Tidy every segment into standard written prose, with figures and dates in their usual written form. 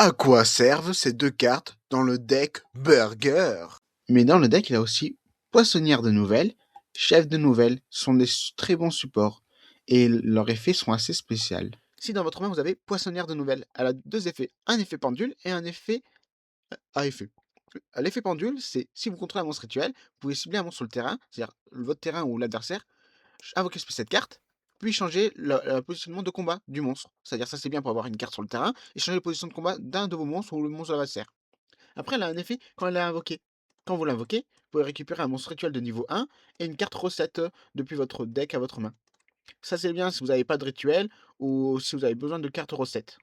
À quoi servent ces deux cartes dans le deck Burger? Mais dans le deck, il y a aussi Poissonnière de Nouvelles, Chef de Nouvelles, sont des très bons supports, et leurs effets sont assez spéciaux. Si dans votre main vous avez Poissonnière de Nouvelles, elle a deux effets, un effet pendule et un effet à effet. L'effet pendule, c'est si vous contrôlez un monstre rituel, vous pouvez cibler un monstre sur le terrain, c'est-à-dire votre terrain ou l'adversaire, invoquer cette carte, puis changer le positionnement de combat du monstre. C'est-à-dire ça c'est bien pour avoir une carte sur le terrain et changer la position de combat d'un de vos monstres ou le monstre de l'adversaire. Après, elle a un effet quand elle est invoquée. Quand vous l'invoquez, vous pouvez récupérer un monstre rituel de niveau 1 et une carte recette depuis votre deck à votre main. Ça c'est bien si vous n'avez pas de rituel ou si vous avez besoin de cartes recettes.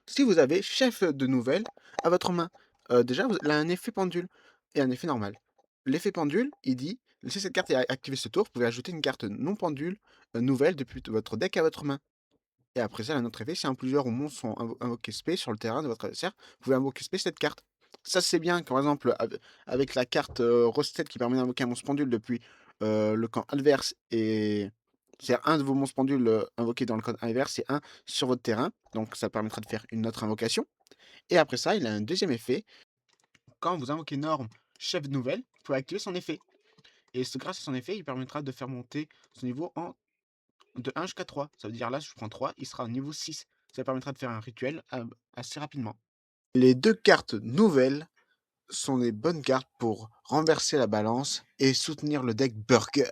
Si vous avez chef de nouvelles à votre main, déjà, elle a un effet pendule et un effet normal. L'effet pendule, il dit, si cette carte est activée ce tour, vous pouvez ajouter une carte non pendule nouvelle depuis votre deck à votre main. Et après ça, elle a un autre effet, si un plusieurs ou monstres sont invoqués spé sur le terrain de votre adversaire, vous pouvez invoquer spé cette carte. Ça c'est bien, par exemple, avec la carte recette qui permet d'invoquer un monstre pendule depuis le camp adverse et c'est un de vos monstres pendules invoqués dans le camp adverse et un sur votre terrain. Donc ça permettra de faire une autre invocation. Et après ça, il a un deuxième effet. Quand vous invoquez Norme, chef de nouvelle, vous pouvez activer son effet. Et grâce à son effet, il permettra de faire monter son niveau de 1 jusqu'à 3. Ça veut dire là, si je prends 3, il sera au niveau 6. Ça permettra de faire un rituel assez rapidement. Les deux cartes nouvelles sont des bonnes cartes pour renverser la balance et soutenir le deck Burger.